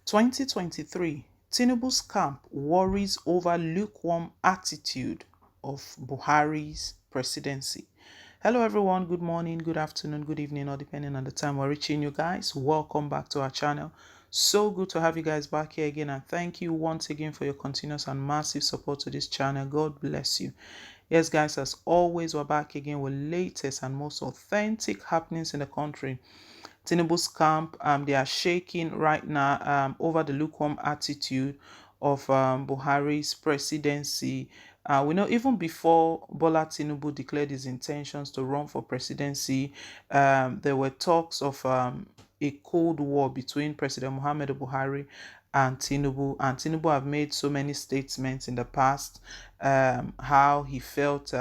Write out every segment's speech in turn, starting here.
2023, Tinubu's camp worries over lukewarm attitude of Buhari's presidency. Hello everyone, good morning, good afternoon, good evening, or depending on the time we're reaching you guys. Welcome back to our channel. So good to have you guys back here again, and thank you once again for your continuous and massive support to this channel. God bless you. Yes guys, as always, we're back again with latest and most authentic happenings in the country. Tinubu's camp, they are shaking right now over the lukewarm attitude of Buhari's presidency. We know even before Bola Tinubu declared his intentions to run for presidency, there were talks of a cold war between President Muhammadu Buhari and Tinubu. And Tinubu have made so many statements in the past, how he felt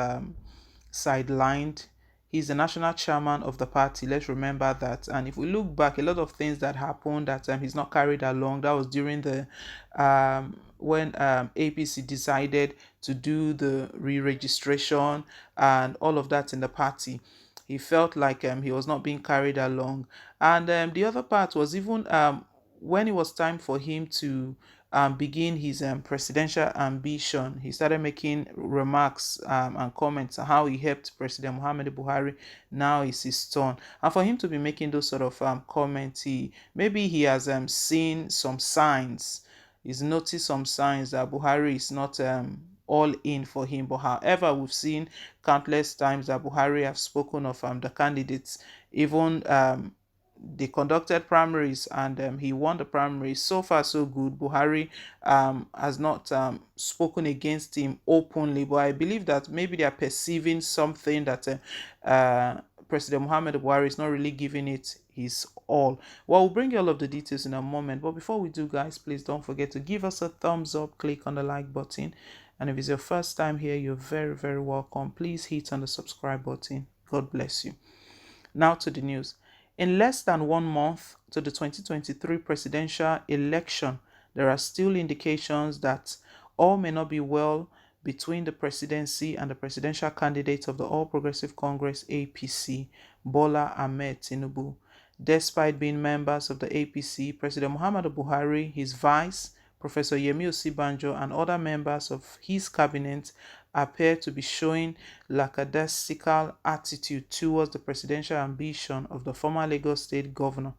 sidelined. He's the national chairman of the party. Let's remember that. And if we look back, a lot of things that happened that he's not carried along. That was during the when APC decided to do the re-registration and all of that in the party. He felt like he was not being carried along. And the other part was even when it was time for him to begin his presidential ambition, he started making remarks and comments on how he helped President Muhammadu Buhari. Now is his turn, and for him to be making those sort of comments, maybe he has seen some signs. He's noticed some signs that Buhari is not all in for him. But however, we've seen countless times that Buhari have spoken of the candidates, even they conducted primaries and he won the primaries. So far so good. Buhari has not spoken against him openly, but I believe that maybe they are perceiving something that President Muhammad Buhari is not really giving it his all. Well, we'll bring you all of the details in a moment, but before we do, guys, please don't forget to give us a thumbs up, click on the like button, and if it's your first time here, you're very welcome. Please hit on the subscribe button. God bless you. Now to the news. In less than 1 month to the 2023 presidential election, there are still indications that all may not be well between the presidency and the presidential candidate of the All Progressive Congress APC, Bola Ahmed Tinubu. Despite being members of the APC, President Muhammadu Buhari, his vice, Professor Yemi Osibanjo, and other members of his cabinet appear to be showing lackadaisical attitude towards the presidential ambition of the former Lagos State governor.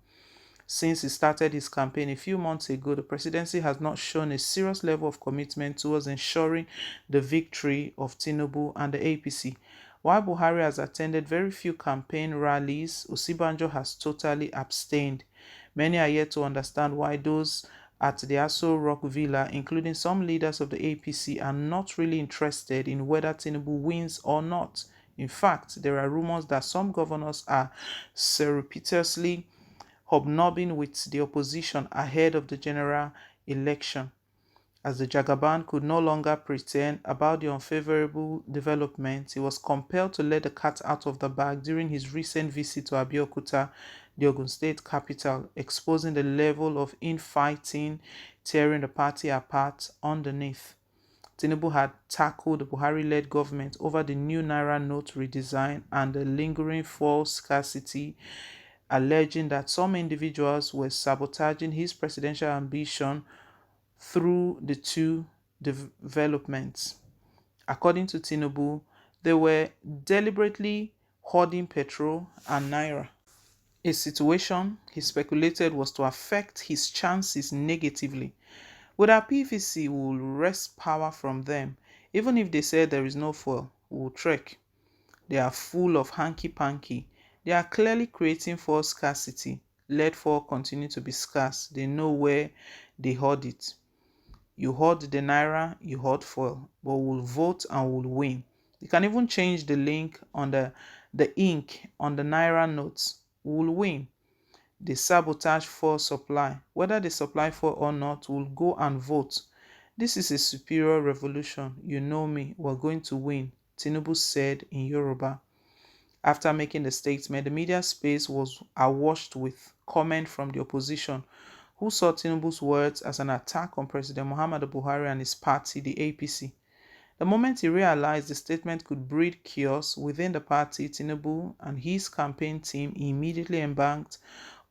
Since he started his campaign a few months ago, the presidency has not shown a serious level of commitment towards ensuring the victory of Tinubu and the APC. While Buhari has attended very few campaign rallies, Osibanjo has totally abstained. Many are yet to understand why those at the Aso Rock Villa, including some leaders of the APC, are not really interested in whether Tinubu wins or not. In fact, there are rumors that some governors are surreptitiously hobnobbing with the opposition ahead of the general election. As the Jagaban could no longer pretend about the unfavorable developments, he was compelled to let the cat out of the bag during his recent visit to Abeokuta, the Ogun State capital, exposing the level of infighting tearing the party apart underneath. Tinubu had tackled the Buhari-led government over the new Naira note redesign and the lingering fuel scarcity, alleging that some individuals were sabotaging his presidential ambition through the two developments. According to Tinubu, they were deliberately hoarding petrol and naira, a situation he speculated was to affect his chances negatively. With our PVC, we will wrest power from them. Even if they say there is no fuel, we will trek. They are full of hanky-panky. They are clearly creating fuel scarcity. Let fuel continue to be scarce. They know where they hoard it. You hoard the naira, you hoard fuel, but we'll vote and we'll win. You can even change the link on the ink on the naira notes. We'll win. They sabotage fuel supply. Whether they supply fuel or not, we'll go and vote. This is a superior revolution. You know me, we're going to win, Tinubu said in Yoruba. After making the statement, the media space was awash with comment from the opposition, who saw Tinubu's words as an attack on President Muhammadu Buhari and his party, the APC. The moment he realized the statement could breed chaos within the party, Tinubu and his campaign team immediately embarked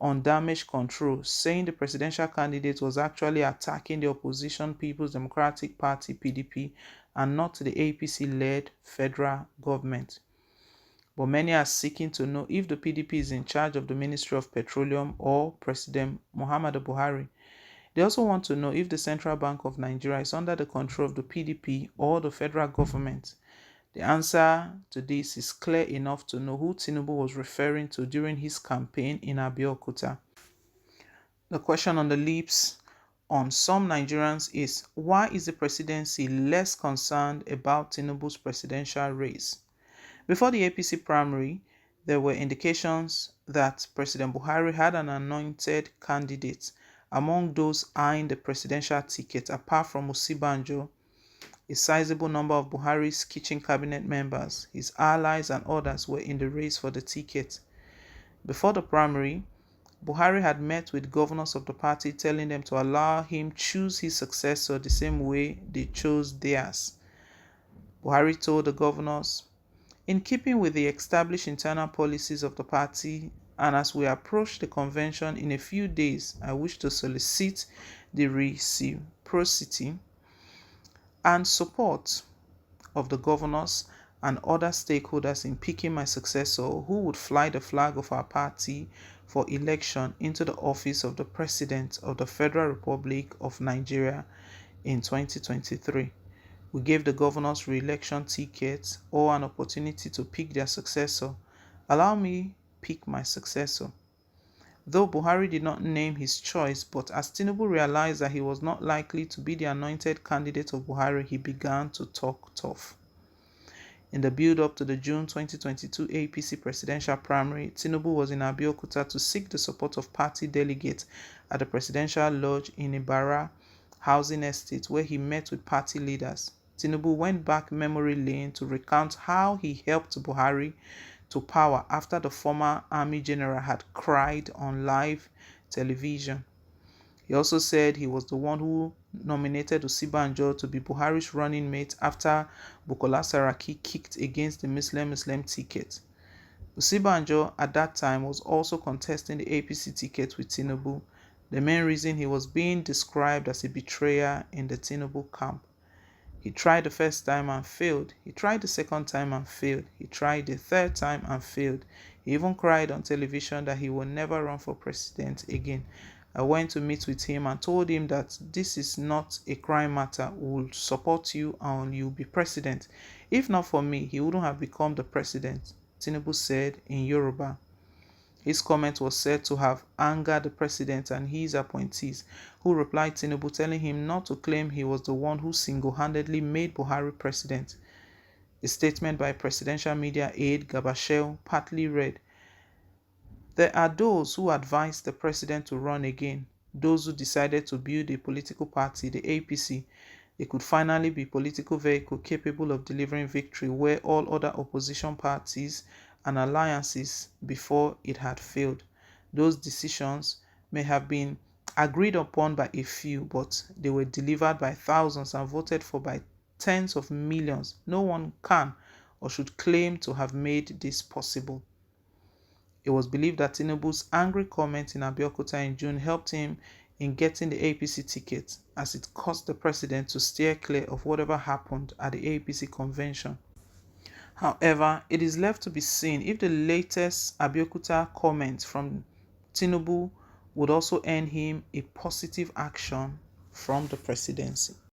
on damage control, saying the presidential candidate was actually attacking the opposition People's Democratic Party (PDP) and not the APC-led federal government. But many are seeking to know if the PDP is in charge of the Ministry of Petroleum or President Muhammadu Buhari. They also want to know if the Central Bank of Nigeria is under the control of the PDP or the federal government. The answer to this is clear enough to know who Tinubu was referring to during his campaign in Abeokuta. The question on the lips on some Nigerians is, why is the presidency less concerned about Tinubu's presidential race? Before the APC primary, there were indications that President Buhari had an anointed candidate among those eyeing the presidential ticket. Apart from Osibanjo, a sizable number of Buhari's kitchen cabinet members, his allies and others were in the race for the ticket. Before the primary, Buhari had met with governors of the party, telling them to allow him choose his successor the same way they chose theirs. Buhari told the governors, "In keeping with the established internal policies of the party, and as we approach the convention in a few days, I wish to solicit the reciprocity and support of the governors and other stakeholders in picking my successor who would fly the flag of our party for election into the office of the President of the Federal Republic of Nigeria in 2023. We gave the governors re-election tickets or an opportunity to pick their successor. Allow me pick my successor." Though Buhari did not name his choice, but as Tinubu realized that he was not likely to be the anointed candidate of Buhari, he began to talk tough. In the build-up to the June 2022 APC presidential primary, Tinubu was in Abeokuta to seek the support of party delegates at the Presidential Lodge in Ibara housing estate, where he met with party leaders. Tinubu went back memory lane to recount how he helped Buhari to power after the former army general had cried on live television. He also said he was the one who nominated Osibanjo to be Buhari's running mate after Bukola Saraki kicked against the Muslim ticket. Osibanjo at that time was also contesting the APC ticket with Tinubu. The main reason he was being described as a betrayer in the Tinubu camp. He tried the first time and failed. He tried the second time and failed. He tried the third time and failed. He even cried on television that he will never run for president again. I went to meet with him and told him that this is not a crime matter. We will support you and you'll be president. If not for me, he wouldn't have become the president, Tinubu said in Yoruba. His comment was said to have angered the president and his appointees, who replied Tinubu, telling him not to claim he was the one who single-handedly made Buhari president. A statement by presidential media aide Gabashel partly read, "There are those who advised the president to run again, those who decided to build a political party, the APC. It could finally be a political vehicle capable of delivering victory where all other opposition parties and alliances before it had failed. Those decisions may have been agreed upon by a few, but they were delivered by thousands and voted for by tens of millions. No one can or should claim to have made this possible." It was believed that Tinubu's angry comment in Abeokuta in June helped him in getting the APC ticket, as it caused the president to steer clear of whatever happened at the APC convention. However, it is left to be seen if the latest Abeokuta comment from Tinubu would also earn him a positive action from the presidency.